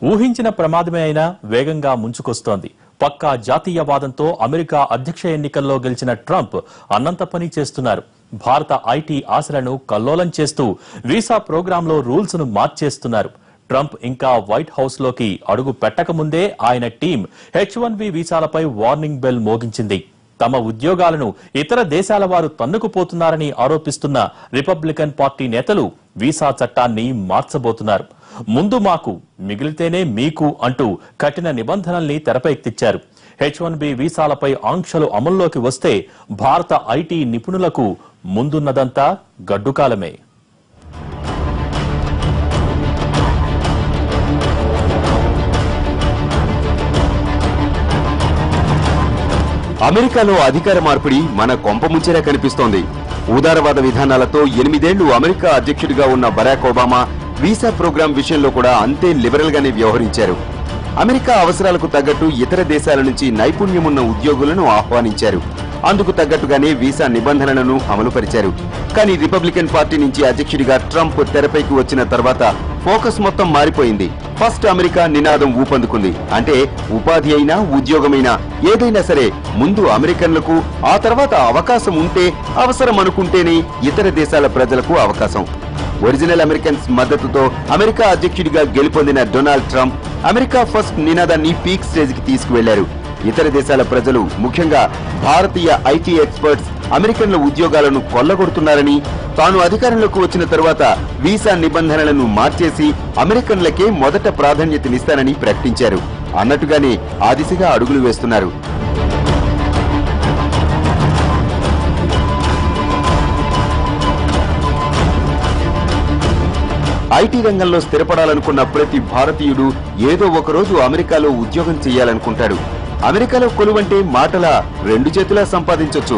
ఊహించిన ప్రమాదమే అయినా వేగంగా ముంచుకొస్తోంది. పక్కా జాతీయవాదంతో అమెరికా అధ్యక్ష ఎన్నికల్లో గెలిచిన ట్రంప్ అన్నంత పని చేస్తున్నారు. భారత ఐటీ ఆశలను కల్లోలం చేస్తూ వీసా ప్రోగ్రాంలో రూల్స్ ను మార్చేస్తున్నారు. ట్రంప్ ఇంకా వైట్ హౌస్ లోకి అడుగు పెట్టకముందే ఆయన టీం H1B వీసాలపై వార్నింగ్ బెల్ మోగించింది. తమ ఉద్యోగాలను ఇతర దేశాల వారు తన్నుకుపోతున్నారని ఆరోపిస్తున్న రిపబ్లికన్ పార్టీ నేతలు వీసా చట్టాన్ని మార్చబోతున్నారు. ముందు మాకు మిగిలితేనే మీకు అంటూ కఠిన నిబంధనల్ని తెరపైకెత్తించారు. H1B వీసాలపై ఆంక్షలు అమల్లోకి వస్తే భారత ఐటీ నిపుణులకు ముందున్నదంతా గడ్డుకాలమే. అమెరికాలో అధికార మార్పిడి మన కొంపముంచేలా కనిపిస్తోంది. ఉదారవాద విధానాలతో 8 ఏళ్లు అమెరికా అధ్యక్షుడిగా ఉన్న బరాక్ ఒబామా వీసా ప్రోగ్రాం విషయంలో కూడా అంతే లిబరల్ గానే వ్యవహరించారు. అమెరికా అవసరాలకు తగ్గట్టు ఇతర దేశాల నుంచి నైపుణ్యమున్న ఉద్యోగులను ఆహ్వానించారు. అందుకు తగ్గట్టుగానే వీసా నిబంధనలను అమలుపరిచారు. కానీ రిపబ్లికన్ పార్టీ నుంచి అధ్యక్షుడిగా ట్రంప్ తెరపైకి వచ్చిన తర్వాత ఫోకస్ మొత్తం మారిపోయింది. ఫస్ట్ అమెరికా నినాదం ఊపందుకుంది. అంటే ఉపాధి అయినా ఉద్యోగమైనా ఏదైనా సరే ముందు అమెరికన్లకు, ఆ తర్వాత అవకాశం ఉంటే, అవసరం అనుకుంటేనే ఇతర దేశాల ప్రజలకు అవకాశం. ఒరిజినల్ అమెరికన్స్ మద్దతుతో అమెరికా అధ్యక్షుడిగా గెలుపొందిన డొనాల్డ్ ట్రంప్ అమెరికా ఫస్ట్ నినాదాన్ని పీక్ స్టేజ్ కి తీసుకువెళ్లారు. ఇతర దేశాల ప్రజలు, ముఖ్యంగా భారతీయ ఐటీ ఎక్స్పర్ట్స్ అమెరికన్ల ఉద్యోగాలను కొల్లగొడుతున్నారని, తాను అధికారంలోకి వచ్చిన తరువాత వీసా నిబంధనలను మార్చేసి అమెరికన్లకే మొదట ప్రాధాన్యతనిస్తానని ప్రకటించారు. అన్నట్టుగానే ఆ దిశగా అడుగులు వేస్తున్నారు. ఐటీ రంగంలో స్థిరపడాలనుకున్న ప్రతి భారతీయుడు ఏదో ఒకరోజు అమెరికాలో ఉద్యోగం చేయాలనుకుంటాడు. అమెరికాలో కొలువంటే మాటల 2 చేతులా సంపాదించొచ్చు.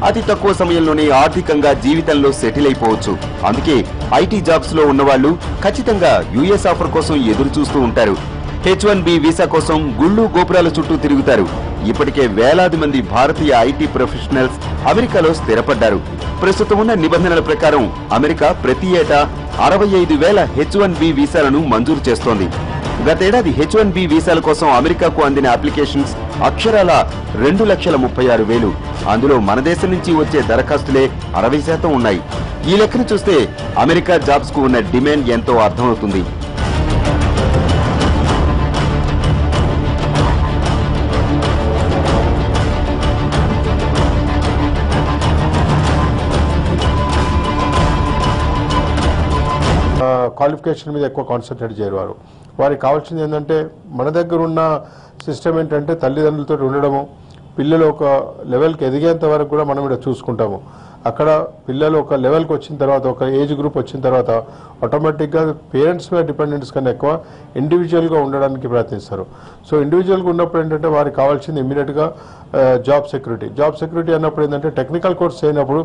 అతి తక్కువ సమయంలోనే ఆర్థికంగా జీవితంలో సెటిల్ అయిపోవచ్చు. అందుకే ఐటీ జాబ్స్ లో ఉన్నవాళ్లు ఖచ్చితంగా యుఎస్ ఆఫర్ కోసం ఎదురు చూస్తూ ఉంటారు. H1B వీసా కోసం గుళ్ళు గోపురాల చుట్టూ తిరుగుతారు. ఇప్పటికే వేలాది మంది భారతీయ ఐటీ ప్రొఫెషనల్స్ అమెరికాలో స్థిరపడ్డారు. ప్రస్తుతం ఉన్న నిబంధనల ప్రకారం అమెరికా ప్రతి ఏటా 65,000 H1B వీసాలను మంజూరు చేస్తోంది. గతేడాది H1B వీసాల కోసం అమెరికాకు అందిన అప్లికేషన్స్ అక్షరాల 2,36,000. అందులో మన దేశం నుంచి వచ్చే దరఖాస్తులే 60% ఉన్నాయి. ఈ లెక్కను చూస్తే అమెరికా జాబ్స్ కు ఉన్న డిమాండ్ ఎంతో అర్థమవుతుంది. క్వాలిఫికేషన్ మీద ఎక్కువ కాన్సన్ట్రేట్ చేయరు. వారికి కావాల్సింది ఏంటంటే, మన దగ్గర ఉన్న సిస్టమ్ ఏంటంటే తల్లిదండ్రులతో ఉండడము, పిల్లలు ఒక లెవెల్కి ఎదిగేంత వరకు కూడా మనం ఇక్కడ చూసుకుంటాము. అక్కడ పిల్లలు ఒక లెవెల్కి వచ్చిన తర్వాత, ఒక ఏజ్ గ్రూప్ వచ్చిన తర్వాత ఆటోమేటిక్గా పేరెంట్స్ మీద డిపెండెన్స్ కన్నా ఎక్కువ ఇండివిజువల్గా ఉండడానికి ప్రయత్నిస్తారు. సో ఇండివిజువల్గా ఉన్నప్పుడు ఏంటంటే వారికి కావాల్సింది ఇమ్మీడియట్గా జాబ్ సెక్యూరిటీ అన్నప్పుడు ఏంటంటే టెక్నికల్ కోర్స్ చేయనప్పుడు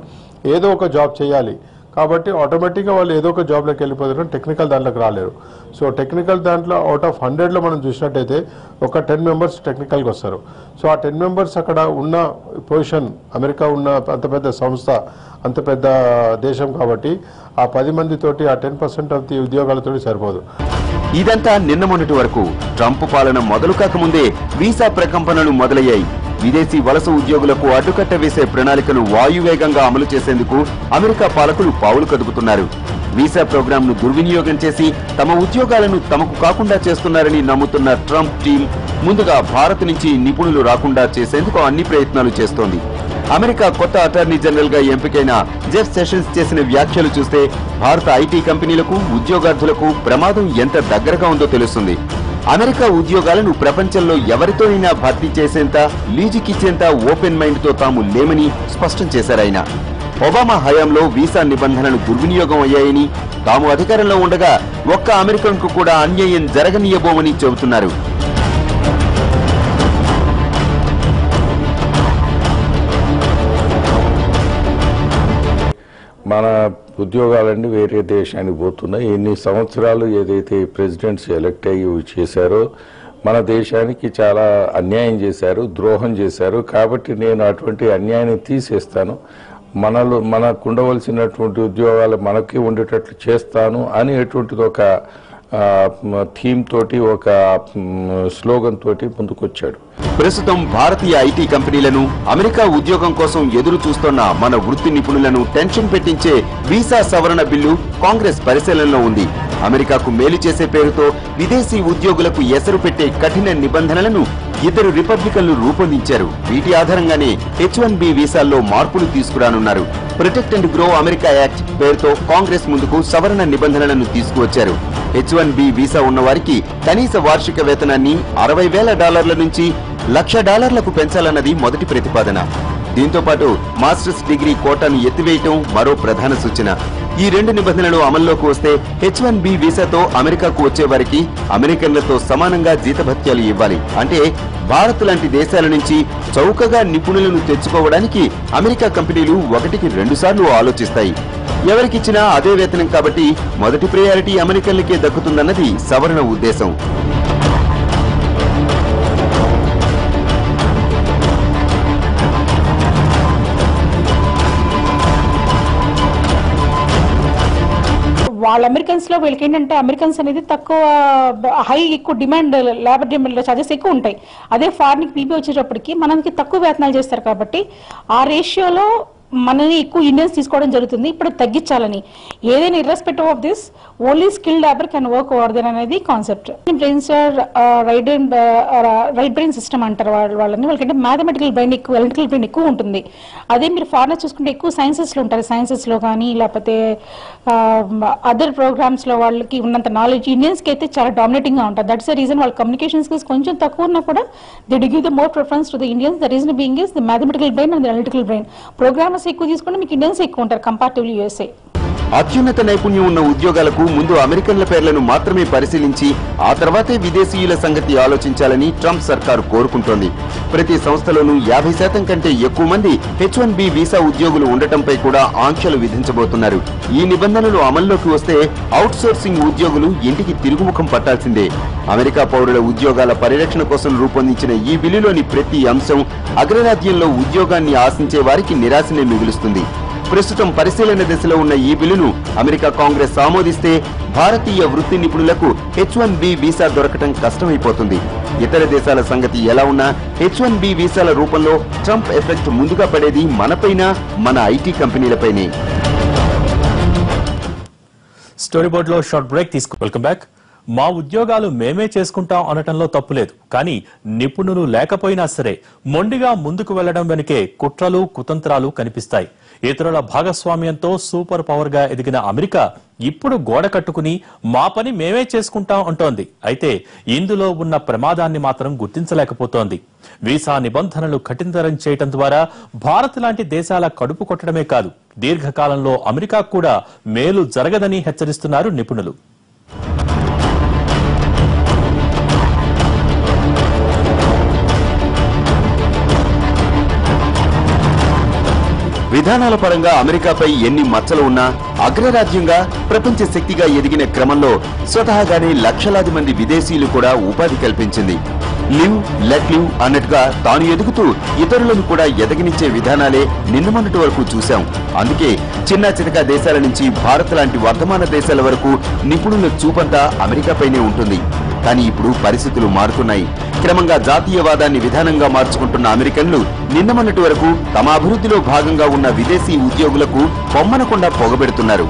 ఏదో ఒక జాబ్ చేయాలి. కాబట్టి ఆటోమేటిక్గా వాళ్ళు ఏదో ఒక జాబ్లోకి వెళ్ళిపోతారు, టెక్నికల్ దాంట్లోకి రాలేరు. సో టెక్నికల్ దాంట్లో అవుట్ ఆఫ్ 100లో మనం చూసినట్టయితే ఒక 10 మెంబర్స్ టెక్నికల్కి వస్తారు. సో ఆ 10 మెంబర్స్ అక్కడ ఉన్న పొజిషన్, అమెరికా ఉన్న అంత పెద్ద సంస్థ, అంత పెద్ద దేశం కాబట్టి ఆ 10 మందితోటి ఆ 10% ఆఫ్ ది ఉద్యోగాలతోటి సరిపోదు. ఇదంతా నిన్న మొన్నటి వరకు. ట్రంప్ పాలన మొదలు కాకముందే వీసా ప్రకంపనలు మొదలయ్యాయి. విదేశీ వలస ఉద్యోగులకు అడ్డుకట్ట వేసే ప్రణాళికను వాయువేగంగా అమలు చేసేందుకు అమెరికా పాలకులు పావులు కదుపుతున్నారు. వీసా ప్రోగ్రాంను దుర్వినియోగం చేసి తమ ఉద్యోగాలను తమకు కాకుండా చేస్తున్నారని నమ్ముతున్న ట్రంప్ టీం ముందుగా భారత్ నుంచి నిపుణులు రాకుండా చేసేందుకు అన్ని ప్రయత్నాలు చేస్తోంది. అమెరికా కొత్త అటార్నీ జనరల్ గా ఎంపికైన జెఫ్ సెషన్స్ చేసిన వ్యాఖ్యలు చూస్తే భారత ఐటీ కంపెనీలకు, ఉద్యోగార్థులకు ప్రమాదం ఎంత దగ్గరగా ఉందో తెలుస్తుంది. అమెరికా ఉద్యోగాలను ప్రపంచంలో ఎవరితోనైనా భర్తీ చేసేంత, లీజుకిచ్చేంత ఓపెన్ మైండ్ తో తాము లేమని స్పష్టం చేశారాయన. ఒబామా హయాంలో వీసా నిబంధనలు దుర్వినియోగం అయ్యాయని, తాము అధికారంలో ఉండగా ఒక్క అమెరికన్ కు కూడా అన్యాయం జరగనీయబోమని చెబుతున్నారు. మన ఉద్యోగాలన్నీ వేరే దేశానికి పోతున్నాయి. ఎన్ని సంవత్సరాలు ఏదైతే ప్రెసిడెంట్స్ ఎలక్ట్ అయ్యి చేశారో మన దేశానికి చాలా అన్యాయం చేశారు, ద్రోహం చేశారు. కాబట్టి నేను అటువంటి అన్యాయాన్ని తీసేస్తాను, మనకు ఉండవలసినటువంటి ఉద్యోగాలు మనకి ఉండేటట్లు చేస్తాను అనేటువంటిది ఒక థీమ్ తోటి ఒక స్లోగన్ తోటి ముందుకొచ్చాడు. ప్రస్తుతం భారతీయ ఐటీ కంపెనీలను అమెరికా ఉద్యోగం కోసం ఎదురు చూస్తున్న మన వృత్తి నిపుణులను టెన్షన్ పెట్టించే వీసా సవరణ బిల్లు కాంగ్రెస్ పరిశీలనలో ఉంది. అమెరికాకు మేలు చేసే పేరుతో విదేశీ ఉద్యోగులకు ఎసరు పెట్టే కఠిన నిబంధనలను ఇద్దరు రిపబ్లికన్లు రూపొందించారు. వీటి ఆధారంగానే H-1B వీసాల్లో మార్పులు తీసుకురానున్నారు. Protect and grow America act పేరుతో కాంగ్రెస్ ముందుకు సవరణ నిబంధనలను తీసుకువచ్చారు. H-1B వీసా ఉన్న వారికి కనీస వార్షిక వేతనాన్ని $60,000 నుంచి $1,00,000 పెంచాలన్నది మొదటి ప్రతిపాదన. దీంతో పాటు మాస్టర్స్ డిగ్రీ కోటాను ఎత్తివేయటం మరో ప్రధాన సూచన. ఈ రెండు నిబంధనలు అమల్లోకి వస్తే H-1B వీసాతో అమెరికాకు వచ్చే వారికి అమెరికన్లతో సమానంగా జీతభత్యాలు ఇవ్వాలి. అంటే భారత్ లాంటి దేశాల నుంచి చౌకగా నిపుణులను తెచ్చుకోవడానికి అమెరికా కంపెనీలు 1కి 2 సార్లు ఆలోచిస్తాయి. ఎవరికిచ్చినా అదే వేతనం కాబట్టి మొదటి ప్రయారిటీ అమెరికన్లకే దక్కుతుందన్నది సవరణ ఉద్దేశం. వాళ్ళ అమెరికన్స్ లో వీళ్ళకి ఏంటంటే అమెరికన్స్ అనేది తక్కువ ఎక్కువ డిమాండ్ లేబర్ డిమాండ్ చార్జెస్ ఎక్కువ ఉంటాయి. అదే ఫారిన్ పీపీ వచ్చేటప్పటికి మనకి తక్కువ వేతనాలు చేస్తారు కాబట్టి ఆ రేషియోలో మనని ఎక్కువ ఇండియన్స్ తీసుకోవడం జరుగుతుంది. ఇప్పుడు తగ్గించాలని ఏదైనా irrespective of this only skilled labour can work over then అనేది concept. Brains right brain system అంటారు వాళ్ళని. వాళ్ళకంటే మ్యాథమెటికల్ బ్రెయిన్ ఎక్కువ, ఎలక్ట్రికల్ బ్రెయిన్ ఎక్కువ ఉంటుంది. అదే మీరు ఫారినర్ చూసుకుంటే ఎక్కువ సైన్సెస్లో ఉంటారు. సైన్సెస్లో కానీ లేకపోతే అదర్ ప్రోగ్రామ్స్లో వాళ్ళకి ఉన్నంత నాలెడ్జ్ ఇండియన్స్కి అయితే చాలా డామినేటింగ్గా ఉంటుంది. దట్స్ ద రీజన్ వాళ్ళ కమ్యూనికేషన్ స్కిల్స్ కొంచెం తక్కువ ఉన్నా కూడా they give the more preference to the Indians. The reason being is the mathematical brain and the electrical brain. Programmers ఎక్కువ తీసుకుంటే మీకు ఇండియన్స్ ఎక్కువ ఉంటారు కంపారిటివ్లీ యూఎస్ఏ. అత్యున్నత నైపుణ్యం ఉన్న ఉద్యోగాలకు ముందు అమెరికన్ల పేర్లను మాత్రమే పరిశీలించి ఆ తర్వాతే విదేశీయుల సంగతి ఆలోచించాలని ట్రంప్ సర్కారు కోరుకుంటోంది. ప్రతి సంస్థలోనూ 50% కంటే ఎక్కువ మంది H-1B వీసా ఉద్యోగులు ఉండటంపై కూడా ఆంక్షలు విధించబోతున్నారు. ఈ నిబంధనలు అమల్లోకి వస్తే అవుట్ సోర్సింగ్ ఉద్యోగులు ఇంటికి తిరుగుముఖం పట్టాల్సిందే. అమెరికా పౌరుల ఉద్యోగాల పరిరక్షణ కోసం రూపొందించిన ఈ బిల్లులోని ప్రతి అంశం అగ్రరాజ్యంలో ఉద్యోగాన్ని ఆశించే వారికి నిరాశనే మిగులుస్తుంది. ప్రస్తుతం పరిశీలన దశలో ఉన్న ఈ బిల్లును అమెరికా కాంగ్రెస్ ఆమోదిస్తే భారతీయ వృత్తి నిపుణులకు H-1B వీసా దొరకటం కష్టమైపోతుంది. ఇతర దేశాల సంగతి ఎలా ఉన్నా H-1B వీసాల రూపంలో ట్రంప్ ఎఫెక్ట్ ముందుగా పడేది మనపైన, మన ఐటీ కంపెనీలపైనే. స్టోరీ బోర్డ్ లో షార్ట్ బ్రేక్ తీసుకు వెల్కమ్ బ్యాక్. మా ఉద్యోగాలు మేమే చేసుకుంటాం అనటంలో తప్పులేదు. కానీ నిపుణులు లేకపోయినా సరే మొండిగా ముందుకు వెళ్లడం వెనుకే కుట్రలు కుతంత్రాలు కనిపిస్తాయి. ఇతరుల భాగస్వామ్యంతో సూపర్ పవర్ గా ఎదిగిన అమెరికా ఇప్పుడు గోడ కట్టుకుని మా పని మేమే చేసుకుంటాం అంటోంది. అయితే ఇందులో ఉన్న ప్రమాదాన్ని మాత్రం గుర్తించలేకపోతోంది. వీసా నిబంధనలు కఠినతరం చేయడం ద్వారా భారత్ లాంటి దేశాల కడుపు కొట్టడమే కాదు, దీర్ఘకాలంలో అమెరికా కూడా మేలు జరగదని హెచ్చరిస్తున్నారు నిపుణులు. విధానాల పరంగా అమెరికాపై ఎన్ని మచ్చలు ఉన్నా అగ్రరాజ్యంగా ప్రపంచ శక్తిగా ఎదిగిన క్రమంలో స్వతహాగానే లక్షలాది మంది విదేశీయులు కూడా ఉపాధి కల్పించింది. లివ్ లెట్ లివ్ అన్నట్టుగా తాను ఎదుగుతూ ఇతరులను కూడా ఎదగనిచ్చే విధానాలే నిన్న మొన్నటి వరకు చూశాం. అందుకే చిన్న చితక దేశాల నుంచి భారత్ లాంటి వర్ధమాన దేశాల వరకు నిపుణుల చూపంతా అమెరికాపైనే ఉంటుంది. కానీ ఇప్పుడు పరిస్థితులు మారుతున్నాయి. క్రమంగా జాతీయవాదాన్ని విధానంగా మార్చుకుంటున్న అమెరికన్లు నిన్న మొన్నటి వరకు తమ అభివృద్ధిలో భాగంగా ఉన్న విదేశీ ఉద్యోగులకు పొమ్మనకుండా పొగబెడుతున్నారు.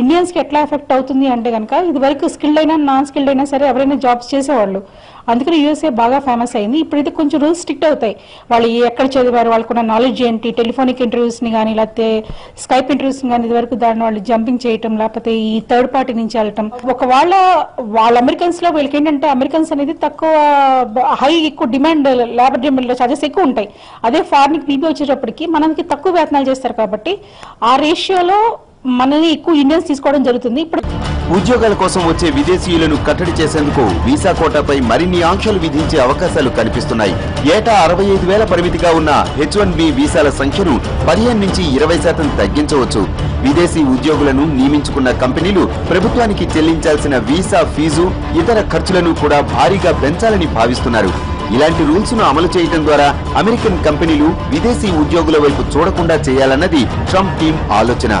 ఇండియన్స్ కి ఎట్లా ఎఫెక్ట్ అవుతుంది అంటే కనుక ఇది వరకు స్కిల్డ్ అయినా నాన్ స్కిల్డ్ అయినా సరే ఎవరైనా జాబ్స్ చేసేవాళ్ళు. అందుకని యూఎస్ఏ బాగా ఫేమస్ అయింది. ఇప్పుడైతే కొంచెం రూల్స్ స్ట్రిక్ట్ అవుతాయి. వాళ్ళు ఎక్కడ చదివారు, వాళ్ళకున్న నాలెడ్జ్ ఏంటి, టెలిఫోనిక్ ఇంటర్వ్యూస్ ని కానీ లేకపోతే స్కైప్ ఇంటర్వ్యూస్ ని కానీ ఇది వరకు దాన్ని వాళ్ళు జంపింగ్ చేయటం లేకపోతే ఈ థర్డ్ పార్టీ నుంచి వెళ్ళటం. ఒకవేళ వాళ్ళ అమెరికన్స్ లో వీళ్ళకి ఏంటంటే అమెరికన్స్ అనేది తక్కువ ఎక్కువ డిమాండ్ లేబర్ డిమాండ్ చార్జెస్ ఎక్కువ ఉంటాయి. అదే ఫారిన్ పీపీ వచ్చేటప్పటికి మనకి తక్కువ వేతనాలు చేస్తారు కాబట్టి ఆ రేషియోలో మనని ఎక్కువ ఇండియన్స్ తీసుకోవడం జరుగుతుంది. ఇప్పుడు ఉద్యోగాల కోసం వచ్చే విదేశీయులను కట్టడి చేసేందుకు వీసా కోటాపై మరిన్ని ఆంక్షలు విధించే అవకాశాలు కనిపిస్తున్నాయి. ఏటా 65,000 పరిమితిగా ఉన్న H-1B వీసాల సంఖ్యను 15 నుంచి 20% తగ్గించవచ్చు. విదేశీ ఉద్యోగులను నియమించుకున్న కంపెనీలు ప్రభుత్వానికి చెల్లించాల్సిన వీసా ఫీజు, ఇతర ఖర్చులను కూడా భారీగా పెంచాలని భావిస్తున్నారు. ఇలాంటి రూల్స్ ను అమలు చేయడం ద్వారా అమెరికన్ కంపెనీలు విదేశీ ఉద్యోగుల వైపు చూడకుండా చేయాలన్నది ట్రంప్ టీం ఆలోచన.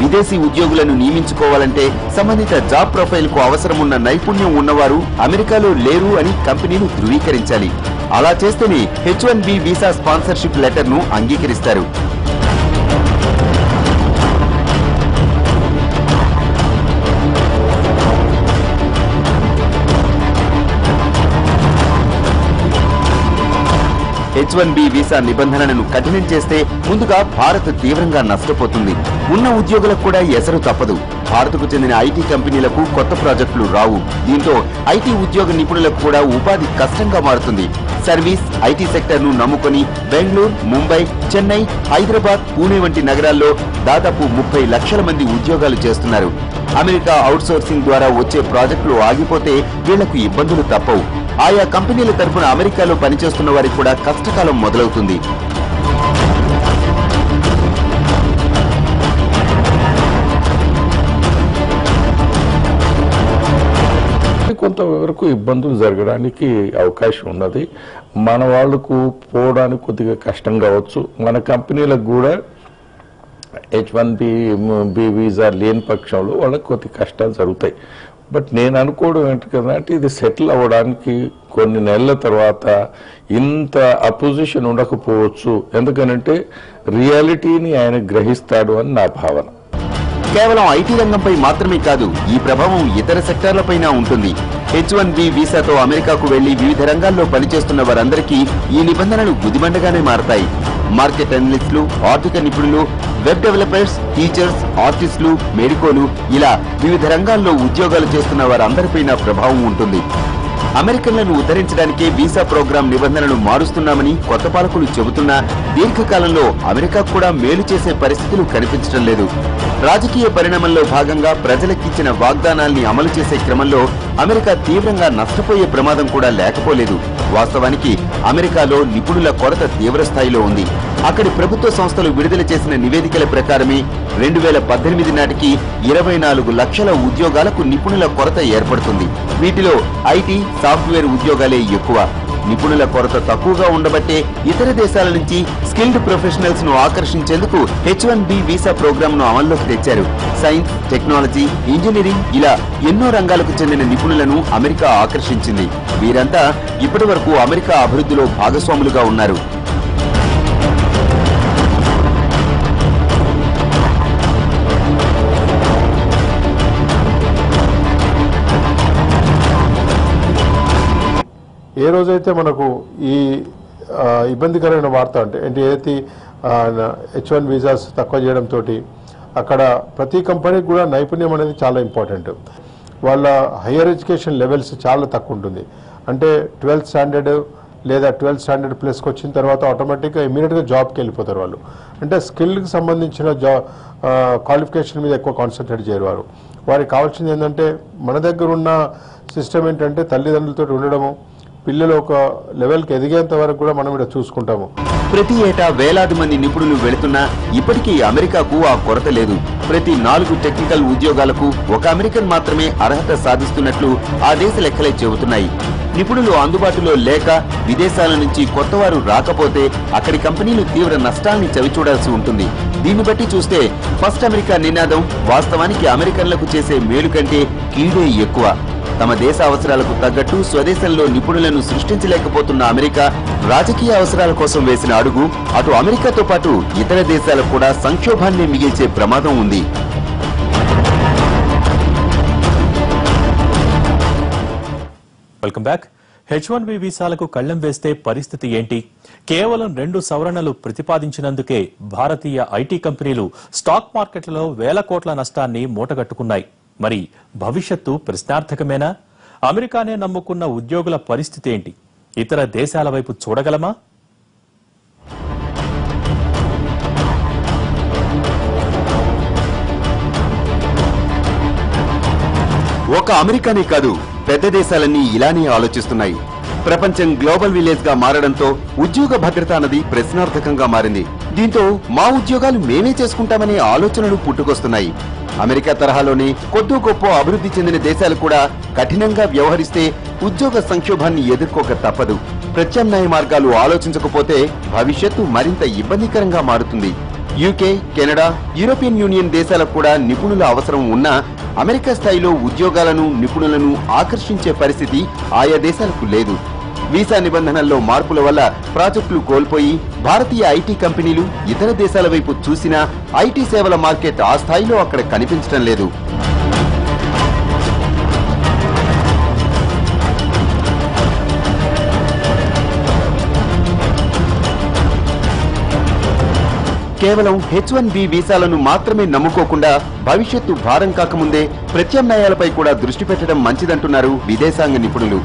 విదేశీ ఉద్యోగులను నియమించుకోవాలంటే సంబంధిత జాబ్ ప్రొఫైల్ కు అవసరమున్న నైపుణ్యం ఉన్నవారు అమెరికాలో లేరు అని కంపెనీలు ధృవీకరించాలి. అలా చేస్తేనే H1B వీసా స్పాన్సర్షిప్ లెటర్ ను అంగీకరిస్తారు. H1B వీసా నిబంధనలను కఠినం చేస్తే ముందుగా భారత్ తీవ్రంగా నష్టపోతుంది. ఉన్న ఉద్యోగులకు కూడా ఎసరు తప్పదు. భారత్కు చెందిన ఐటీ కంపెనీలకు కొత్త ప్రాజెక్టులు రావు. దీంతో ఐటీ ఉద్యోగ నిపుణులకు కూడా ఉపాధి కష్టంగా మారుతుంది. సర్వీస్, ఐటీ సెక్టర్ ను నమ్ముకొని బెంగళూరు, ముంబై, చెన్నై, హైదరాబాద్, పూణే వంటి నగరాల్లో దాదాపు 30 లక్షల మంది ఉద్యోగాలు చేస్తున్నారు. అమెరికా అవుట్సోర్సింగ్ ద్వారా వచ్చే ప్రాజెక్టులు ఆగిపోతే వీళ్లకు ఇబ్బందులు తప్పవు. ఆయా కంపెనీల తరఫున అమెరికాలో పనిచేస్తున్న వారికి కూడా కష్టకాలం మొదలవుతుంది. కొంతవరకు ఇబ్బందులు జరగడానికి అవకాశం ఉన్నది. మన వాళ్లకు పోవడానికి కొద్దిగా కష్టం కావచ్చు. మన కంపెనీలకు కూడా H1B వీసా లేని పక్షంలో వాళ్ళకి కొద్ది కష్టాలు జరుగుతాయి. బట్ నేను అనుకోవడం ఏంటి కదంటే ఇది సెటిల్ అవ్వడానికి కొన్ని నెలల తర్వాత ఇంత అపోజిషన్ ఉండకపోవచ్చు. ఎందుకనంటే రియాలిటీని ఆయన గ్రహిస్తాడు అని నా భావన. కేవలం ఐటీ రంగంపై మాత్రమే కాదు, ఈ ప్రభావం ఇతర సెక్టార్లపైన ఉంటుంది. H1B వీసాతో అమెరికాకు వెళ్లి వివిధ రంగాల్లో పనిచేస్తున్న వారందరికీ ఈ నిబంధనలు గుదిబండగానే మారతాయి. మార్కెట్ అనలిస్టులు, ఆర్థిక నిపుణులు, వెబ్ డెవలపర్స్, టీచర్స్, ఆర్టిస్టులు, మెడికోలు ఇలా వివిధ రంగాల్లో ఉద్యోగాలు చేస్తున్న వారందరిపైన ప్రభావం ఉంటుంది. అమెరికన్లను ఉద్ధరించడానికే వీసా ప్రోగ్రాం నిబంధనలు మారుస్తున్నామని కొత్త పాలకులు చెబుతున్నా దీర్ఘకాలంలో అమెరికాకు కూడా మేలు చేసే పరిస్థితులు కనిపించడం లేదు. రాజకీయ పరిణామంలో భాగంగా ప్రజలకిచ్చిన వాగ్దానాల్ని అమలు చేసే క్రమంలో అమెరికా తీవ్రంగా నష్టపోయే ప్రమాదం కూడా లేకపోలేదు. వాస్తవానికి అమెరికాలో నిపుణుల కొరత తీవ్ర స్థాయిలో ఉంది. అక్కడి ప్రభుత్వ సంస్థలు విడుదల చేసిన నివేదికల ప్రకారమే 2018 నాటికి 24 లక్షల ఉద్యోగాలకు నిపుణుల కొరత ఏర్పడుతుంది. వీటిలో ఐటీ, సాఫ్ట్వేర్ ఉద్యోగాలే ఎక్కువ. నిపుణుల కొరత తక్కువగా ఉండబట్టే ఇతర దేశాల నుంచి స్కిల్డ్ ప్రొఫెషనల్స్ ను ఆకర్షించేందుకు H1B వీసా ప్రోగ్రామ్ ను అమల్లోకి తెచ్చారు. సైన్స్, టెక్నాలజీ, ఇంజనీరింగ్ ఇలా ఎన్నో రంగాలకు చెందిన నిపుణులను అమెరికా ఆకర్షించింది. వీరంతా ఇప్పటి వరకు అమెరికా అభివృద్ధిలో భాగస్వాములుగా ఉన్నారు. ఏ రోజైతే మనకు ఈ ఇబ్బందికరమైన వార్త అంటే ఏదైతే H1 వీసాస్ తక్కువ చేయడంతో అక్కడ ప్రతి కంపెనీకి కూడా నైపుణ్యం అనేది చాలా ఇంపార్టెంట్. వాళ్ళ హయ్యర్ ఎడ్యుకేషన్ లెవెల్స్ చాలా తక్కువ ఉంటుంది. అంటే 12th స్టాండర్డ్ లేదా 12th స్టాండర్డ్ ప్లస్కి వచ్చిన తర్వాత ఆటోమేటిక్గా ఇమీడియట్గా జాబ్కి వెళ్ళిపోతారు వాళ్ళు. అంటే స్కిల్కి సంబంధించిన క్వాలిఫికేషన్ మీద ఎక్కువ కాన్సన్ట్రేట్ చేయరు వారు. వారికి కావాల్సింది ఏంటంటే మన దగ్గర ఉన్న సిస్టమ్ ఏంటంటే తల్లిదండ్రులతో ఉండడము, పిల్లలు ఒక లెవెల్కి ఎదిగేంత వరకు కూడా మనం ఇక్కడ చూసుకుంటాము. ప్రతి ఏటా వేలాది మంది నిపుణులు వెళుతున్నా ఇప్పటికీ అమెరికాకు ఆ కొరత లేదు. ప్రతి 4 టెక్నికల్ ఉద్యోగాలకు ఒక అమెరికన్ మాత్రమే అర్హత సాధిస్తున్నట్లు ఆ దేశ లెక్కలే చెబుతున్నాయి. నిపుణులు అందుబాటులో లేక విదేశాల నుంచి కొత్తవారు రాకపోతే అక్కడి కంపెనీలు తీవ్ర నష్టాల్ని చవిచూడాల్సి ఉంటుంది. దీన్ని బట్టి చూస్తే ఫస్ట్ అమెరికా నినాదం వాస్తవానికి అమెరికన్లకు చేసే మేలు కంటే కీడే ఎక్కువ. తమ దేశ అవసరాలకు తగ్గట్టు స్వదేశంలో నిపుణులను సృష్టించలేకపోతున్న అమెరికా రాజకీయ అవసరాల కోసం వేసిన అడుగు అటు అమెరికాతో పాటు ఇతర దేశాలకు కూడా సంక్షోభాన్ని మిగిల్చే ప్రమాదం ఉంది. Welcome back. H1B వీసాలకు కళ్లెం వేస్తే పరిస్థితి ఏంటి? కేవలం 2 సవరణలు ప్రతిపాదించినందుకే భారతీయ ఐటీ కంపెనీలు స్టాక్ మార్కెట్లలో వేల కోట్ల నష్టాన్ని మూటగట్టుకున్నాయి. మరి భవిష్యత్తు ప్రశ్నార్థకమేనా? అమెరికానే నమ్ముకున్న ఉద్యోగుల పరిస్థితి ఏంటి? ఇతర దేశాల వైపు చూడగలమా? ఒక అమెరికానే కాదు, పెద్ద దేశాలన్నీ ఇలానే ఆలోచిస్తున్నాయి. ప్రపంచం గ్లోబల్ విలేజ్ గా మారడంతో ఉద్యోగ భద్రత అన్నది ప్రశ్నార్థకంగా మారింది. దీంతో మా ఉద్యోగాలు మేమే చేసుకుంటామనే ఆలోచనలు పుట్టుకొస్తున్నాయి. అమెరికా తరహాలోనే కొద్దో గొప్ప అభివృద్ధి చెందిన దేశాలు కూడా కఠినంగా వ్యవహరిస్తే ఉద్యోగ సంక్షోభాన్ని ఎదుర్కోక తప్పదు. ప్రత్యామ్నాయ మార్గాలు ఆలోచించకపోతే భవిష్యత్తు మరింత ఇబ్బందికరంగా మారుతుంది. యూకే, కెనడా, యూరోపియన్ యూనియన్ దేశాలకు కూడా నిపుణుల అవసరం ఉన్నా అమెరికా స్థాయిలో ఉద్యోగాలను, నిపుణులను ఆకర్షించే పరిస్థితి ఆయా దేశాలకు లేదు. వీసా నిబంధనల్లో మార్పుల వల్ల ప్రాజెక్టులు కోల్పోయి భారతీయ ఐటీ కంపెనీలు ఇతర దేశాల వైపు చూసినా ఐటీ సేవల మార్కెట్ ఆ స్థాయిలో అక్కడ కనిపించడం లేదు. కేవలం H1B వీసాలను మాత్రమే నమ్ముకోకుండా భవిష్యత్తు భారం కాకముందే ప్రత్యామ్నాయాలపై కూడా దృష్టి పెట్టడం మంచిదంటున్నారు విదేశాంగ నిపుణులు.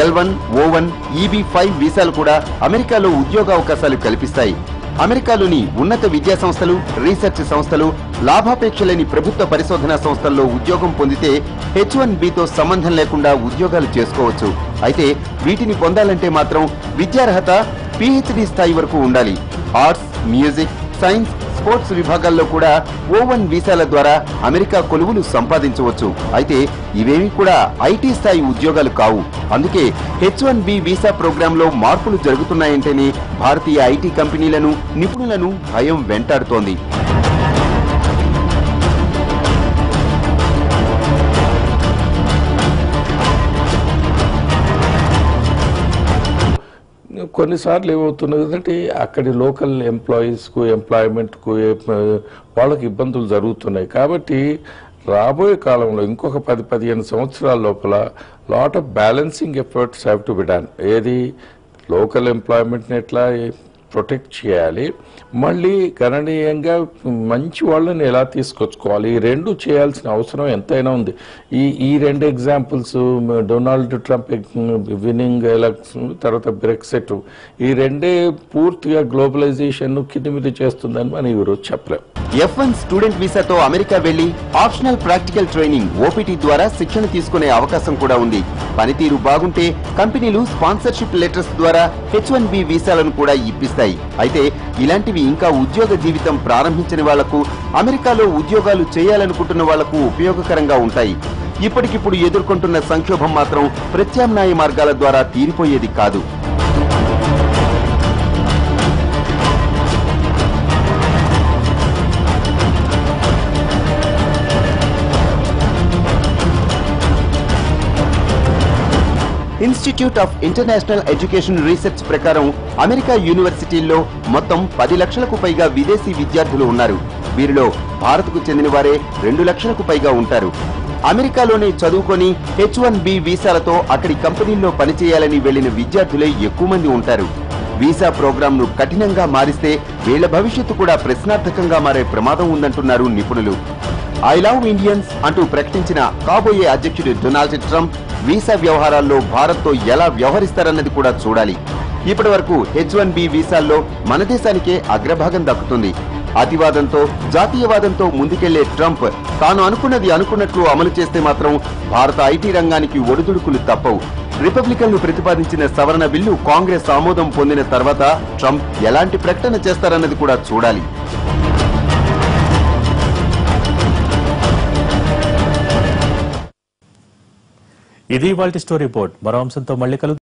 L1, O1, EB-5 వీసాలు కూడా అమెరికాలో ఉద్యోగావకాశాలు కల్పిస్తాయి. అమెరికాలోని ఉన్నత విద్యా సంస్థలు, రీసెర్చ్ సంస్థలు, లాభాపేక్ష లేని ప్రభుత్వ పరిశోధనా సంస్థల్లో ఉద్యోగం పొందితే H1Bతో సంబంధం లేకుండా ఉద్యోగాలు చేసుకోవచ్చు. అయితే వీటిని పొందాలంటే మాత్రం విద్యార్హత PhD స్థాయి వరకు ఉండాలి. ఆర్ట్స్, మ్యూజిక్, సైన్స్, స్పోర్ట్స్ విభాగాల్లో కూడా O1 వీసాల ద్వారా అమెరికా కొలువులు సంపాదించవచ్చు. అయితే ఇవేవి కూడా ఐటీ స్థాయి ఉద్యోగాలు కావు. అందుకే H1B వీసా ప్రోగ్రాంలో మార్పులు జరుగుతున్నాయంటేనే భారతీయ ఐటీ కంపెనీలను, నిపుణులను భయం వెంటాడుతోంది. కొన్నిసార్లు ఏమవుతున్నదంటే అక్కడి లోకల్ ఎంప్లాయీస్కు, ఎంప్లాయ్మెంట్కు వాళ్ళకి ఇబ్బందులు జరుగుతున్నాయి. కాబట్టి రాబోయే కాలంలో ఇంకొక 10-15 సంవత్సరాల లోపల lot of balancing efforts have to be done. ఏది లోకల్ ఎంప్లాయ్మెంట్ని ఎట్లా ప్రొటెక్ట్ చేయాలి, మళ్ళీ గణనీయంగా మంచి వాళ్ళని ఎలా తీసుకొచ్చుకోవాలి, ఈ రెండు చేయాల్సిన అవసరం ఎంతైనా ఉంది. ఈ రెండు examples, Donald Trump winnowing election, తర్వాత బ్రెక్సిట్, ఈ రెండే పూర్తిగా గ్లోబలైజేషన్ కింది మీద చేస్తుందని మనం ఈరోజు చెప్పలేం. F1 స్టూడెంట్ వీసాతో అమెరికా వెళ్లి ఆప్షనల్ ప్రాక్టికల్ ట్రైనింగ్ OPT ద్వారా శిక్షణ తీసుకునే అవకాశం కూడా ఉంది. పనితీరు బాగుంటే కంపెనీలు స్పాన్సర్షిప్ లెటర్స్ ద్వారా H1B వీసాలను కూడా ఇప్పిస్తాయి. అయితే ఇలాంటివి ఇంకా ఉద్యోగ జీవితం ప్రారంభించని వాళ్లకు, అమెరికాలో ఉద్యోగాలు చేయాలనుకుంటున్న వాళ్లకు ఉపయోగకరంగా ఉంటాయి. ఇప్పటికిప్పుడు ఎదుర్కొంటున్న సంక్షోభం మాత్రం ప్రత్యామ్నాయ మార్గాల ద్వారా తీరిపోయేది కాదు. Institute of international education research ప్రకారం అమెరికా యూనివర్సిటీల్లో మొత్తం 10 లక్షలకు పైగా విదేశీ విద్యార్థులు ఉన్నారు. వీరిలో భారత్కు చెందిన వారే 2 లక్షలకు పైగా ఉంటారు. అమెరికాలోనే చదువుకొని H1B వీసాలతో అక్కడి కంపెనీల్లో పనిచేయాలని వెళ్లిన విద్యార్థులే ఎక్కువ మంది ఉంటారు. వీసా ప్రోగ్రాంను కఠినంగా మారిస్తే వీళ్ల భవిష్యత్తు కూడా ప్రశ్నార్థకంగా మారే ప్రమాదం ఉందంటున్నారు నిపుణులు. ఐ లవ్ ఇండియన్స్ అంటూ ప్రకటించిన కాబోయే అధ్యక్షుడు డొనాల్డ్ ట్రంప్ వీసా వ్యవహారాల్లో భారత్తో ఎలా వ్యవహరిస్తారన్నది కూడా చూడాలి. ఇప్పటి వరకు H1B వీసాల్లో మన దేశానికే అగ్రభాగం దక్కుతుంది. అతివాదంతో, జాతీయవాదంతో ముందుకెళ్లే ట్రంప్ తాను అనుకున్నది అనుకున్నట్లు అమలు చేస్తే మాత్రం భారత ఐటీ రంగానికి ఒడిదుడుకులు తప్పవు. రిపబ్లికన్లు ప్రతిపాదించిన సవరణ బిల్లు కాంగ్రెస్ ఆమోదం పొందిన తర్వాత ట్రంప్ ఎలాంటి ప్రకటన చేస్తారన్నది కూడా చూడాలి. ఇది ఇవాల్టి స్టోరీ రిపోర్ట్. మరో అంశంతో మళ్ళీ కలుద్దాం.